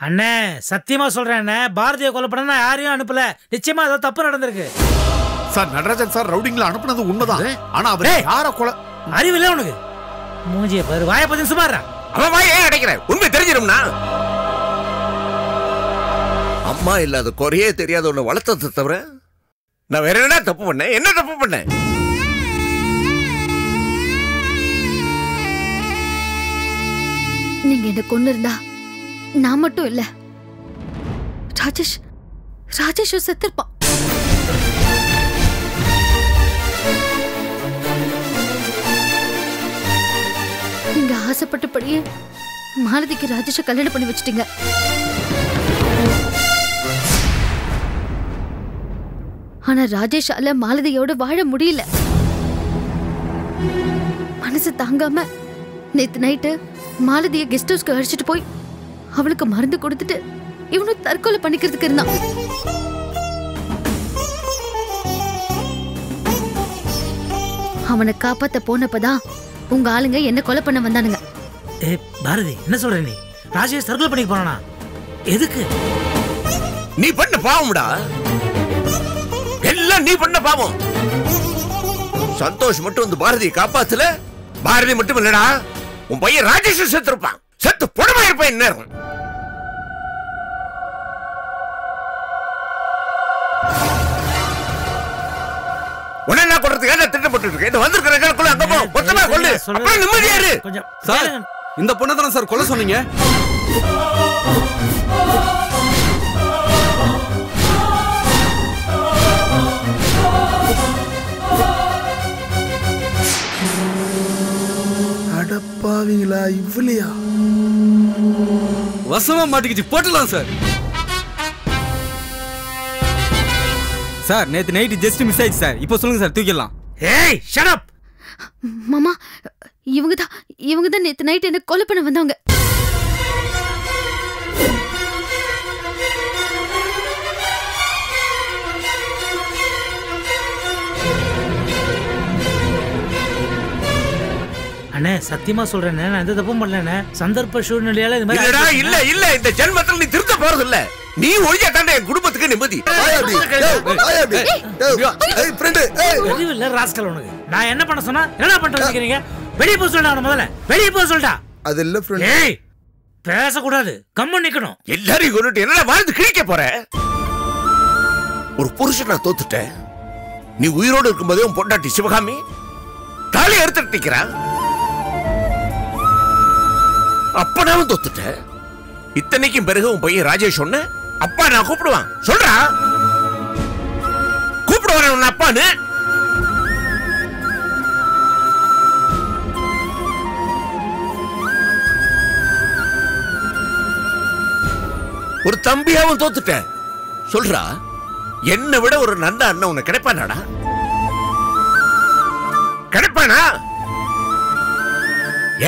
அண்ணே சத்தியமா சொல்றேன் அண்ணே, பாரதியை கொலை பண்ண யாரையும் அனுப்பல. நிச்சயமா ஏதோ தப்பு நடந்திருக்கு சார். நடராஜன் சார் ரவுடிங்ல அனுப்புனது உண்மைதான். ஆனா அவர் யார கொலை அறிவில்லை உனக்கு? மூஞ்சிய பாரு, வாயை பத்தி சுமாரா. அவன் வாயை ஏன் அடைக்கிற? உண்மை தெரிஞ்சிடும்னா. அம்மா இல்லாத குறையே தெரியாத ஒண்ணு வளர்த்ததை தவிர நான் வேற என்ன தப்பு பண்ணேன்? என்ன தப்பு பண்ணேன்? நீங்க என்ன கொண்டு இருந்தா நான் மட்டும் இல்ல, ராஜேஷ் செத்துருப்பான். நீங்க ஆசைப்பட்டபடியே மாலதிக்கு ராஜேஷ கல்யாணம் பண்ணி வச்சிட்டீங்க. ஆனா ராஜேஷால மாலதியோட வாழ முடியல. மனசு தாங்காம நேத்து நைட்டு மாலதிய கெஸ்ட் ஹவுஸ்க்கு அழைச்சிட்டு போய் அவளுக்கு மருந்து கொடுத்துட்டு இவனும் தற்கொலை பண்ணிக்கிறதுக்கு இருந்தான். அவனை காப்பாத்த போனப்பதான் உங்க ஆளுங்க என்ன கொலை பண்ண வந்தானுங்க. பாரதி என்ன சொல்ற நீ? ராஜேஷ் தற்கொலை பண்ணிக்க போறானா? எதுக்கு? நீ பண்ண பாவம்டா, எல்லாம் நீ பண்ண பாவம். சந்தோஷ் மட்டும் வந்து பாரதியை காப்பாத்துல. பாரதி மட்டும் இல்லடா, உன் பையன் ராஜேஷ் செத்துருப்பான். செத்து புடமா இருப்பான். என்ன உடனே கொள்றதுக்காக திட்டப்பட்டு இருக்கு. இது வந்திருக்கிற அங்க போ, மொத்தமா கொள்ளு, அப்புறம் நிம்மதியா இரு. சார், இந்த பொண்ணை தானே சார் கொலை சொன்னீங்க? அடப்பாவீங்களா, இவ்வளியா? வசமா மாட்டிக்கிச்சு, போட்டலாம் சார். சார், நேத்து நைட் ஜஸ்ட் மிஸ் ஆயிடுச்சு சார். இப்போ சொல்லுங்க சார், தூக்கிடலாம். ஏய் ஷட் அப். மாமா, இவங்க தான் நேத்து நைட் என்ன கொலை பண்ண வந்தாங்க. அண்ணே சத்தியமா சொல்றேன், நான் எந்த தப்பும் பண்ணல. சந்தர்ப்ப சூழ்நிலையால இந்த மாதிரி இல்ல இந்த ஜென்மத்துல நீ திருத்த போறது இல்ல. நீ ஒழியா தாண்டே என் குடும்பத்துக்கு நிம்மதி. இல்ல ராஸ்கல், உனக்கு நான் என்ன பண்ண சொன்னா என்ன பண்றது நினைக்கிறீங்க? வெளிய போக சொல்டா. முதல்ல வெளிய போக சொல்டா. அது இல்ல ஃப்ரெண்ட். ஏய் பேசக்கூடாது, கம்மன் நிக்கணும். எல்லாரையும் கொண்டுட்டு என்னடா வாழ்ந்து கிழிக்க போற? ஒரு புருஷனை தோத்துட்டேன். நீ உயிரோடு இருக்கும்போதே உன் பொண்டாட்டி சிவகாமி தாலி எடுத்துட்டு நிக்கிறான். அப்பனாவும் தோத்துட்டேன். இத்தனைக்கும் பிறகு உன் பையன் ராஜேஷ் சொன்ன அப்பா நான் கூப்பிடுவான். சொல்றா, கூப்பிடுவான் உன் அப்பான்னு. ஒரு தம்பியாவும் தோத்துட்டேன். சொல்றா, என்னை விட ஒரு நல்ல அண்ணன் உனக்கு கிடைப்பானாடா? கிடைப்பானா?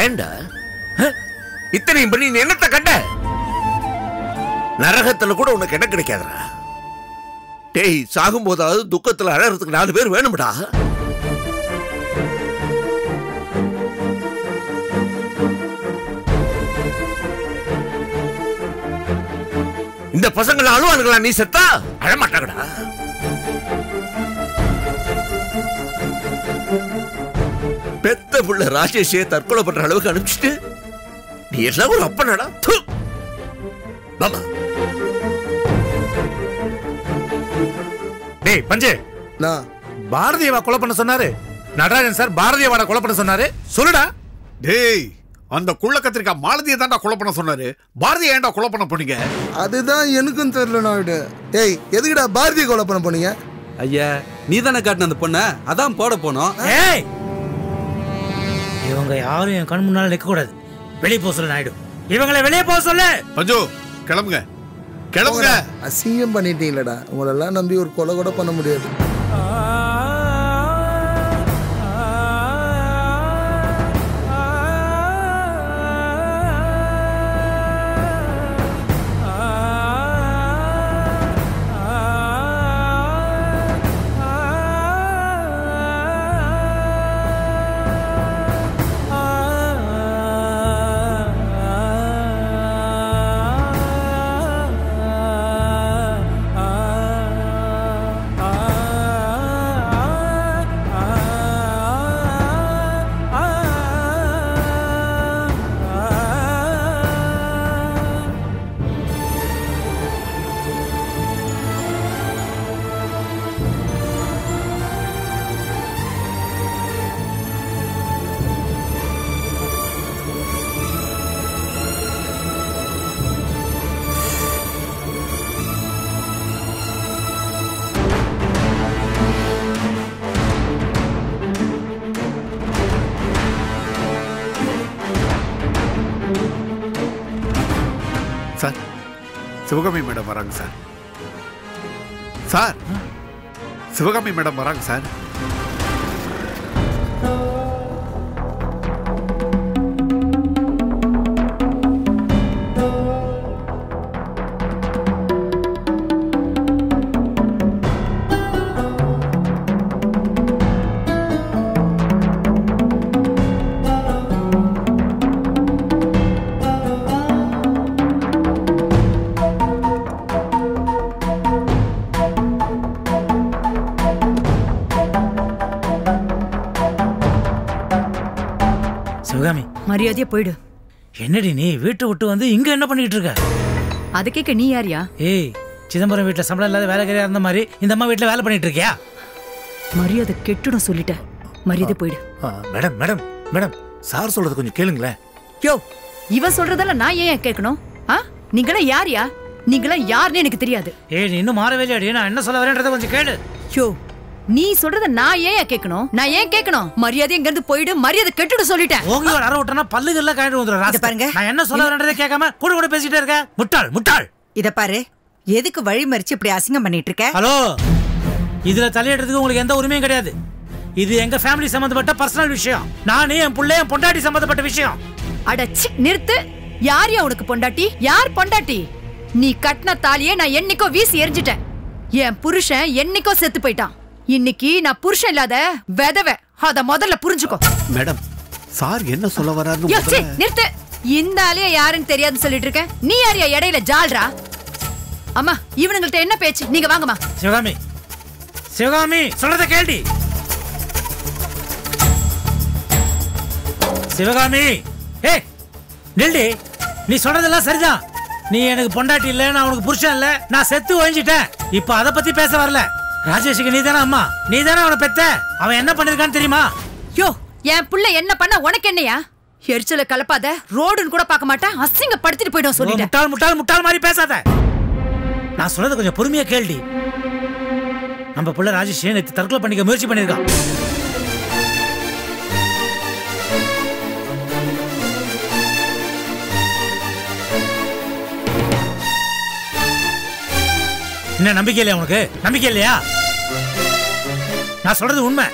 ஏண்டா இத்தனையும் பண்ணி நீ என்னத்தை கண்ட? நரகத்துல கூட உனக்கு இடம் கிடைக்காதா? டேய், சாகும் போதாவது துக்கத்துல அழறதுக்கு 4 பேர் வேணும்டா. இந்த பசங்களை அழுவானுங்களா? நீ செத்தா அழமாட்டாங்கடா. பெத்த புள்ள ராஜேஷே தற்கொலை பண்ற அளவுக்கு அனுப்பிச்சிட்டு நீ எல்லாம் ஒரு அப்பனடா. டேய் பஞ்சு, நான் பாரதியவா கொலை பண்ண சொன்னாரு? நடராஜன் சார் பாரதியவாட கொலை பண்ண சொன்னாரு? சொல்லுடா. டேய், அந்த குள்ள கத்திரிக்கா மாலதியை தாண்டா கொலை பண்ண சொன்னாரு. பாரதியை ஏன்டா கொலை பண்ண போனீங்க? அதுதான் எனக்கும் தெரியல. நாயுடு, ஏய் எதுக்குடா பாரதியை கொலை பண்ண போனீங்க? ஐயா, நீ தானே காட்டின அந்த பொண்ணை, அதான் போட போனோம். ஏய், இவங்க யாரும் என் கண் முன்னால நிக்க கூடாது. வெளியே போக சொல்லு நாயுடு. இவங்களை வெளியே போக சொல்லு. பஞ்சு, கிளம்புங்க கிளம்புங்க. அசிங்கம் பண்ணிட்டீங்களடா. உங்களெல்லாம் நம்பி ஒரு கொலை கூட பண்ண முடியாது. சார் சிவகாமி மேடம் வராங்க சார். சார் சிவகாமி மேடம் வராங்க சார். சிவகாமி மரியாதையா போயிடு. என்னடி நீ வீட்டை விட்டு வந்து இங்க என்ன பண்ணிட்டு இருக்க? அதை கேட்க நீ யாரியா? ஏய், சிதம்பரம் வீட்டுல சம்பளம் இல்லாத வேலைக்காரியா இருந்த மாதிரி இந்த அம்மா வீட்டுல வேலை பண்ணிட்டு இருக்கியா? மரியாதை கெட்டுடும் சொல்லிட்ட. மரியாதை போயிடு. மேடம் மேடம் மேடம் சார் சொல்றது கொஞ்சம் கேளுங்களேன். யோ, இவன் சொல்றதெல்லாம் நான் ஏன் கேட்கணும்? நீங்களாம் யாரியா? நீங்களாம் யாருன்னு எனக்கு தெரியாது. ஏய், நீ இன்னும் மாறவே இல்லையாடி. நான் என்ன சொல்ல வரேன்றதை கொஞ்சம் கேளு. யோ, நீ சொல்றத நான் ஏன் கேட்கணும்? நான் ஏன் கேட்கணும்? மரியாதை இங்க இருந்து போயிடு. மரியாதை கெட்டுடு சொல்லிட்டேன். ஓங்கி ஒரு அரை விட்டனா பல்லுகள்ல காய்டு வந்துரும். பாருங்க, நான் என்ன சொல்ல வரேன்றதை கேட்காம கூட கூட பேசிட்டே இருக்க. முட்டாள் முட்டாள். இத பாரு, எதுக்கு வழி மறிச்சு இப்படி அசிங்கம் பண்ணிட்டு இருக்க? ஹலோ, இதுல தலையிடுறதுக்கு உங்களுக்கு எந்த உரிமையும் கிடையாது. இது எங்க ஃபேமிலி சம்பந்தப்பட்ட பர்சனல் விஷயம். நானே என் புள்ள என் பொண்டாட்டி சம்பந்தப்பட்ட விஷயம். அடச்சி நிறுத்து. யார் உனக்கு பொண்டாட்டி? யார் பொண்டாட்டி? நீ கட்டின தாலியே நான் என்னைக்கோ வீசி எரிஞ்சிட்டேன். என் புருஷன் என்னைக்கோ செத்து போயிட்டான். இன்னைக்கு நான் புருஷன் இல்லாத வெதவை. அத முதல்ல புரிஞ்சுக்கோ. மேடம் சார் என்ன சொல்ல வராருன்னு நிறுத்து. இந்த ஆளியா யாருன்னு தெரியாதுன்னு சொல்லிட்டு இருக்க. நீ யாரியா இடையில ஜால்ரா? அம்மா, இவனுங்கள்ட்ட என்ன பேச்சு? நீங்க வாங்கம்மா. சிவகாமி சிவகாமி சொல்றத கேள்டி. சிவகாமி, ஏய் நில்டி. நீ சொல்றதெல்லாம் சரிதான். நீ எனக்கு பொண்டாட்டி இல்ல, நான் உனக்கு புருஷன் இல்ல, நான் செத்து ஒழிஞ்சிட்டேன். இப்ப அத பத்தி பேச வரல. ராஜேஷுக்கு நீ தானே அம்மா, நீ தானே அவனை பெத்த. அவன் என்ன பண்ணிருக்கான்னு தெரியுமா? யோ, என் புள்ள என்ன பண்ண உனக்கு என்னையா? எரிச்சல கலப்பாத. ரோடுன்னு கூட பார்க்க மாட்டேன். அசிங்கப்படுத்திட்டு போய்டும் சொல்லிட்டேன். முட்டாள் முட்டாள் முட்டாள் மாதிரி பேசாத. நான் சொல்றது கொஞ்சம் பொறுமையா கேள்டி. நம்ம புள்ள ராஜேஷ் நேத்து தற்கொலை பண்ணிக்க முயற்சி பண்ணிருக்கான். என்ன நம்பிக்கை இல்லையா உனக்கு? நம்பிக்கை இல்லையா? நான் சொல்றது உண்மை.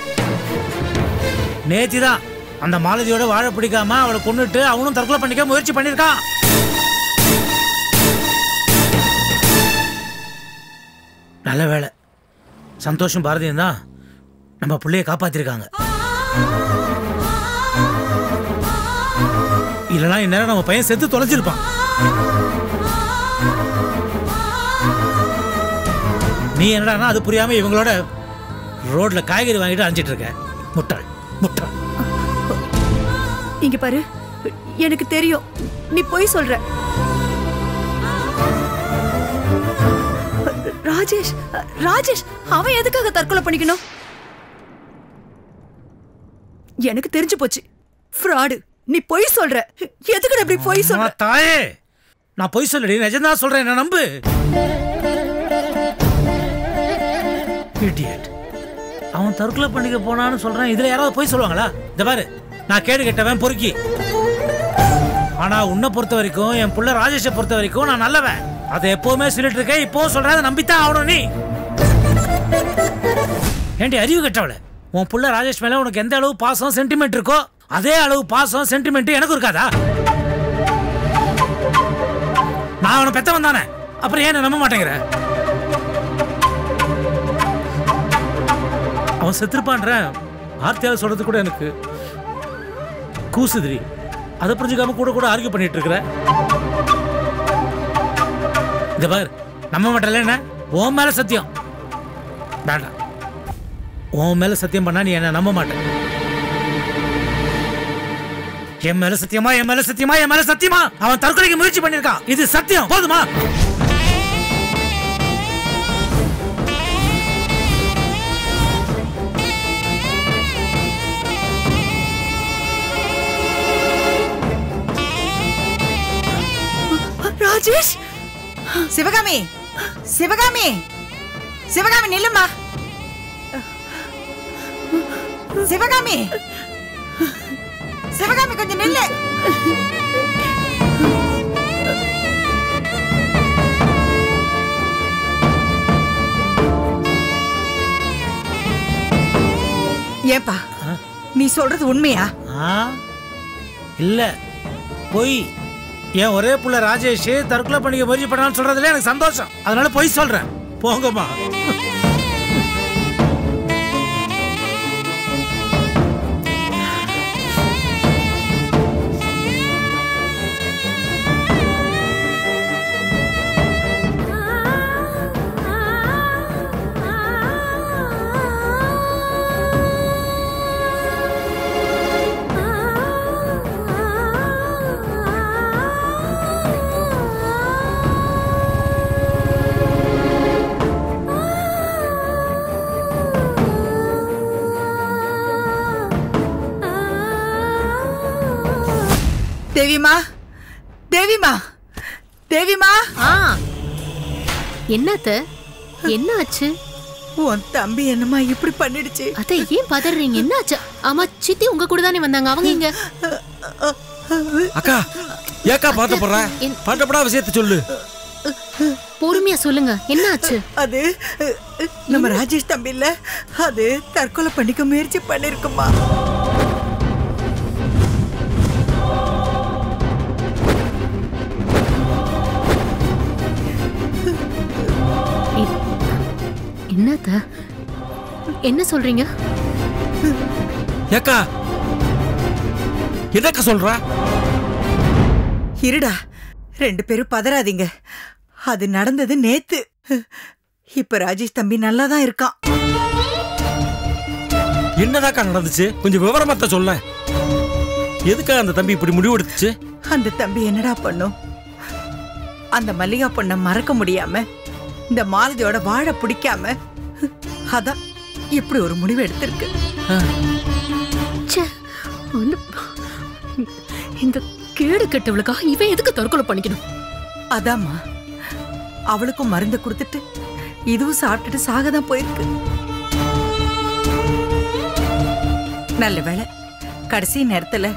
நேத்திதான் அந்த மாலதியோட வாழ பிடிக்காம அவளை கொன்னுட்டு அவனும் தற்கொலை பண்ணிக்க முயற்சி பண்ணிருக்கான். நல்ல வேலை, சந்தோஷம் பாரதியும் தான் நம்ம பிள்ளைய காப்பாத்திருக்காங்க. இல்லைன்னா இந்நேரம் நம்ம பையன் செத்து தொலைச்சிருப்பான். நீ என்னடா அது புரியாம இவங்களோட ரோட்ல காய்கறி வாங்கிட்டு அஞ்சிட்டு இருக்க. முட்டாள் முட்டாள். இங்க பாரு, எனக்கு தெரியும் நீ போய் சொல்ற. ராஜேஷ் ராஜேஷ் அவன் எதுக்காக தற்கொலை பண்ணிக்கணும்? எனக்கு தெரிஞ்சு போச்சு. ஃப்ராடு. நீ போய் சொல்ற. எதுக்கு இப்படி போய் சொல்ற? தாயே, நான் போய் சொல்லடி. நிஜம்தான் சொல்றேன், என்ன நம்பு. இடியட். அவன் தற்கொலை பண்ணிக்க போனான்னு சொல்றான். இதுல யாராவது போய் சொல்லுவாங்களா? இந்த பாரு, நான் கேடு கெட்டவன், பொறுக்கி. ஆனா உன்னை பொறுத்த வரைக்கும், என் புள்ள ராஜேஷை பொறுத்த வரைக்கும் நான் நல்லவன். அதை எப்பவுமே சொல்லிட்டு இருக்கேன். இப்போ சொல்றேன், நம்பித்தான் ஆகணும். நீ ஏண்டி அறிவு கெட்டவள? உன் புள்ள ராஜேஷ் மேல உனக்கு எந்த அளவு பாசம் சென்டிமெண்ட் இருக்கோ அதே அளவு பாசம் சென்டிமெண்ட் எனக்கு இருக்காதா? நான் அவனை பெத்தவன் தானே, அப்புறம் ஏன் நம்ப மாட்டேங்கிற? அவன் செத்துருப்பான்ற வார்த்தையால சொல்றது கூட எனக்கு கூசுதிரி. அதை புரிஞ்சுக்காம கூட கூட ஆர்கியூ பண்ணிட்டு இருக்கிற. இந்த பார், நம்ப மாட்டல. என்ன உன் மேல சத்தியம் வேண்டாம். உன் மேல சத்தியம் பண்ணா நீ என்ன நம்ப மாட்டேன். என் மேல சத்தியமா, என் மேல சத்தியமா, என் மேல சத்தியமா அவன் தற்கொலைக்கு முயற்சி பண்ணிருக்கான். இது சத்தியம். போதுமா? ராஜேஷ். சிவகாமி, சிவகாமி, சிவகாமி நில்லுமா. சிவகாமி, சிவகாமி கொஞ்சம் நில்லு. ஏன்பா நீ சொல்றது உண்மையா? இல்ல பொய். என் ஒரே புள்ள ராஜேஷ் தற்கொலை பண்ணிக்க முயற்சி பண்ணான்னு சொல்றதுல எனக்கு சந்தோஷம். அதனால பொய் சொல்றேன். போங்கம்மா. தேவிமா, தேவிமா, தேவிமா. என்னத்த? என்ன ஆச்சு? உன் தம்பி என்னமா இப்படி பண்ணிடுச்சு? அத்தை ஏன் பதறீங்க? என்ன ஆச்சு? ஆமா சித்தி உங்க கூட தானே வந்தாங்க. அவங்க எங்க? அக்கா ஏக்கா பாத்தப்படுற? பாட்டப்படா விஷயத்தை சொல்லு. பொறுமையா சொல்லுங்க. என்ன ஆச்சு? அது நம்ம ராஜேஷ் தம்பி இல்ல, அது தற்கொலை பண்ணிக்க முயற்சி பண்ணிருக்குமா. என்னத்த? என்ன சொல்றீங்க? ஏக்கா என்னக்கா சொல்ற? இருடா, 2 பேரும் பதறாதீங்க. அது நடந்தது நேத்து. இப்ப ராஜேஷ் தம்பி நல்லாதான் இருக்கான். என்னதாக்கா நடந்துச்சு? கொஞ்சம் விவரமாத்த சொல்ல. எதுக்கா அந்த தம்பி இப்படி முடிவெடுத்துச்சு? அந்த தம்பி என்னடா பண்ணும்? அந்த மல்லிகா பொண்ண மறக்க முடியாம, இந்த மாலதியோட வாழ பிடிக்காம, அதான் இப்படி ஒரு முடிவு எடுத்திருக்கு. இந்த கேடு கெட்டவளுக்காக இவன் எதுக்கு தற்கொலை பண்ணிக்கணும்? அதாம்மா, அவளுக்கும் மருந்து கொடுத்துட்டு இதுவும் சாப்பிட்டுட்டு சாகதான் போயிருக்கு. நல்ல வேளை கடைசி நேரத்துல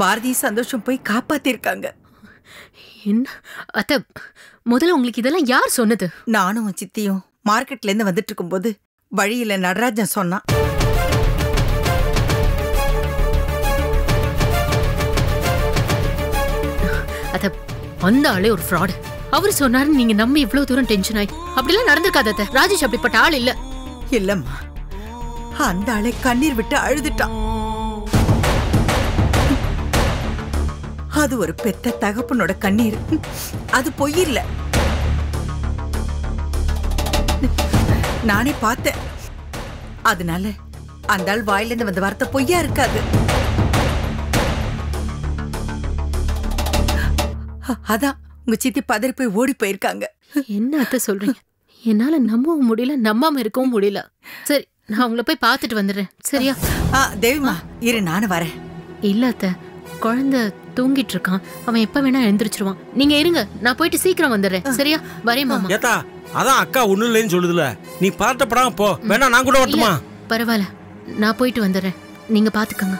பாரதி சந்தோஷம் போய் காப்பாத்திருக்காங்க. என்ன அத்த, முதல்ல உங்களுக்கு இதெல்லாம் யார் சொன்னது? நானும் சித்தியும் மார்க்கெட்ல இருந்து வந்துட்டு இருக்கும்போது வழியில நடராஜன் சொன்னான். அத அந்த ஆளே ஒரு ஃப்ராட். அவர் சொன்னாரு நீங்க நம்பி இவ்வளவு தூரம் டென்ஷன் ஆயி. அப்படிலாம் நடந்திருக்காத அத்த. ராஜேஷ் அப்படிப்பட்ட ஆள் இல்ல. இல்லம்மா, அந்த ஆளை கண்ணீர் விட்டு அழுதுட்டான். அது ஒரு பெத்த தகப்பனோட கண்ணீர். அது பொய் இல்ல. நானே பார்த்தேன். அதனால அந்த ஆள் வாயிலிருந்து வந்த வார்த்தை பொய்யா இருக்காது. அதான் உங்க சித்தி பதறி போய் ஓடி போயிருக்காங்க. என்ன அத்த சொல்றீங்க? என்னால நம்பவும் முடியல, நம்பாம இருக்கவும் முடியல. சரி, நான் உங்களை போய் பார்த்துட்டு வந்துடுறேன். சரியா? தேவிமா இரு, நானும் வரேன். இல்ல அத்த, குழந்தை தூங்கிட்டு இருக்கான். அவன் எப்ப வேணா எழுந்திருச்சிருவான். நீங்க இருங்க, நான் போயிட்டு சீக்கிரம் வந்துடுறேன். சரியா? வரேன் மாமா. ஏத்தா, அதான் அக்கா ஒண்ணும் இல்லைன்னு சொல்லுதுல, நீ பதட்டப்படாம போ. வேணா நான் கூட வரட்டுமா? பரவாயில்ல, நான் போயிட்டு வந்துடுறேன். நீங்க பாத்துக்கங்க.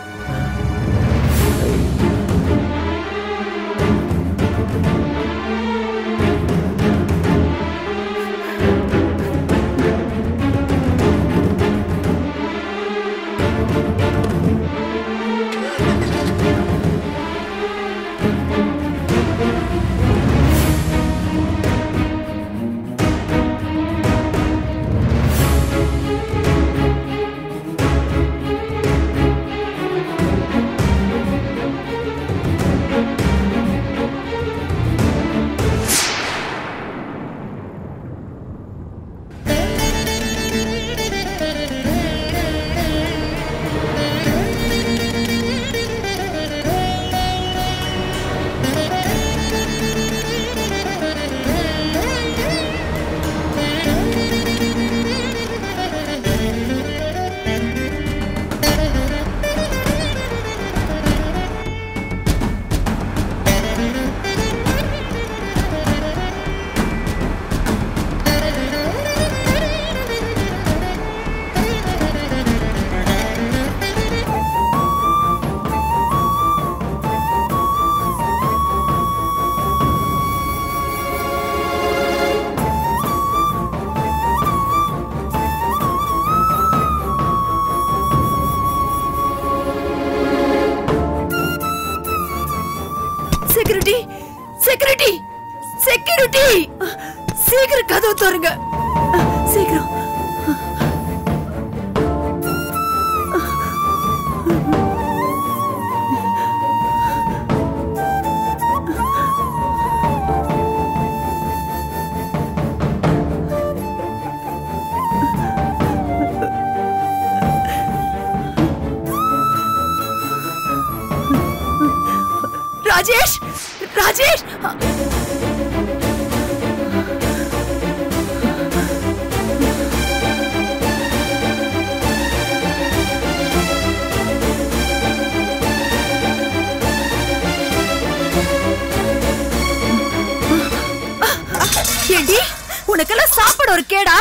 பாருங்க. சீக்கிரம். ராஜேஷ், ராஜேஷ். ஏண்டி உனக்கெல்லாம் சாப்பாடு ஒரு கேடா?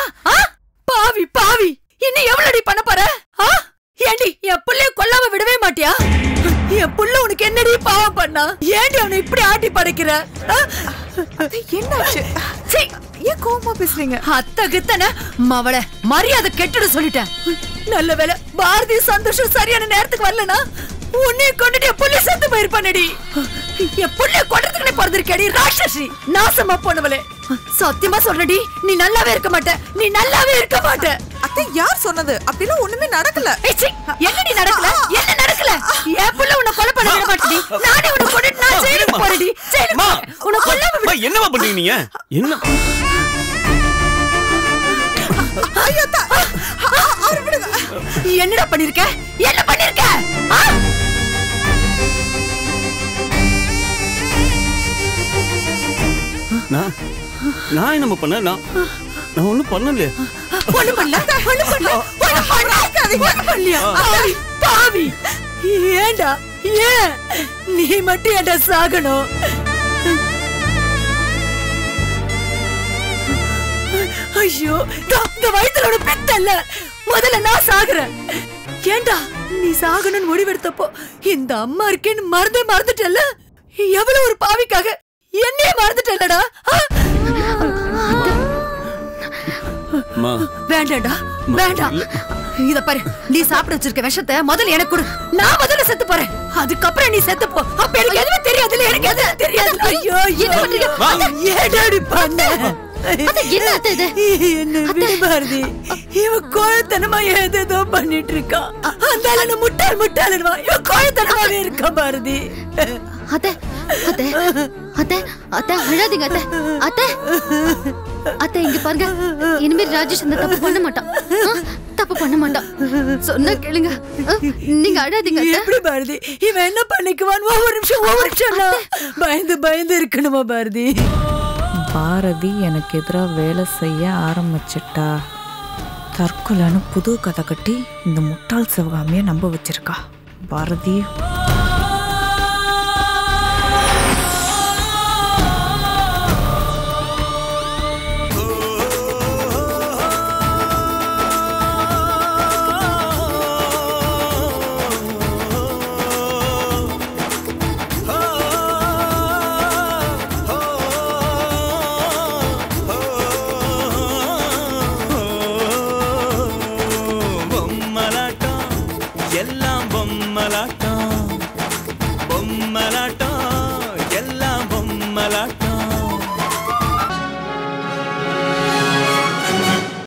பாவி பாவி, இன்னும் எவ்வளவு பண்ண போற? ஏண்டி என் புள்ளைய கொல்லாம விடவே மாட்டியா? என் புள்ள உனக்கு என்னடி பாவம் பண்ணா? ஏண்டி அவனை இப்படி ஆட்டி படைக்கிற? என்னாச்சு? ஏன் கோவமா பேசுறீங்க? அத்தகுத்தன மவள மரியாதை கெட்டுட சொல்லிட்டேன். நல்ல வேலை பாரதி சந்தோஷம் சரியான நேரத்துக்கு வரலனா உன்னைய கொண்டுட்டு என் புள்ள செத்து போயிருப்பானடி. என் புள்ள கொண்டுறதுக்குனே பிறந்திருக்கேடி ராட்சசி, நாசமா போனவளே. சத்தியமா சொல்றடி, நீ நல்லாவே இருக்க மாட்ட, நீ நல்லாவே இருக்க மாட்ட. அத்தை யார் சொன்னது? அப்படிலாம் ஒண்ணுமே நடக்கல. என்னடி நடக்கல? என்ன நடக்கல? என் புள்ள உன்னை கொலை பண்ண விட மாட்டேடி. நானே உன்னை கொண்டுட்டு நான் ஜெயிலுக்கு போறேடி. ஜெயிலுக்கு உன்னை கொல்லாம விட. என்னமா பண்றீங்க நீங்க? என்ன என்னடா பண்ணிருக்க? என்ன பண்ணிருக்க? நான் என்ன பண்ண? நான் ஒண்ணும் பண்ணல. ஒண்ணு பண்ணல, ஒண்ணு பண்ணல, ஒண்ணு பண்ணலையா? பாவி, ஏண்டா? ஏன் நீ மட்டும் ஏண்டா சாகணும்? ஐயோ, இந்த வயிற்றுல பெத்தல்ல, முதல்ல நான் சாகுறேன். ஏண்டா நீ சாகணும்னு முடிவெடுத்தப்போ இந்த அம்மா இருக்கேன்னு மறந்துட்டல்ல? எவ்வளவு ஒரு பாவிக்காக என்னையே மறந்துட்டல்லடா. வேண்டாம்டா, வேண்டாம். இத பாரு, நீ சாப்பிட வச்சிருக்க விஷத்தை முதல்ல எனக்கு கொடு. நான் முதல்ல செத்து போறேன், அதுக்கப்புறம் நீ செத்து போ. அப்ப எனக்கு எதுவுமே தெரியாதுல்ல, எனக்கு எதுவும் தெரியாது. ஐயோ, ஏடாடி பண்ண என்ன விடு பாரதி. இவன் கோழத்தனமா ஏதோ பண்ணிட்டு இருக்கான். அந்த முட்டாளுவா, இவன் கோழத்தனமாவே இருக்கா பாரதி. அத்தை அத்தை அத்தை அத்தை அழாதீங்க அத்தை. அத்தை அத்தை இங்க பாருங்க, இனிமேல் ராஜேஷ் இந்த தப்பு பண்ண மாட்டான். தப்பு பண்ண மாட்டான், சொன்னா கேளுங்க. நீங்க அழாதீங்க. எப்படி பாரதி இவன் என்ன பண்ணிக்குவான்? ஒவ்வொரு நிமிஷம் பயந்து இருக்கணுமா பாரதி? பாரதி எனக்கு எதிராக வேலை செய்ய ஆரம்பிச்சிட்டா. தற்கொலைன்னு புது கதை கட்டி இந்த முட்டாள் சிவகாமியை நம்ப வச்சிருக்கா பாரதி.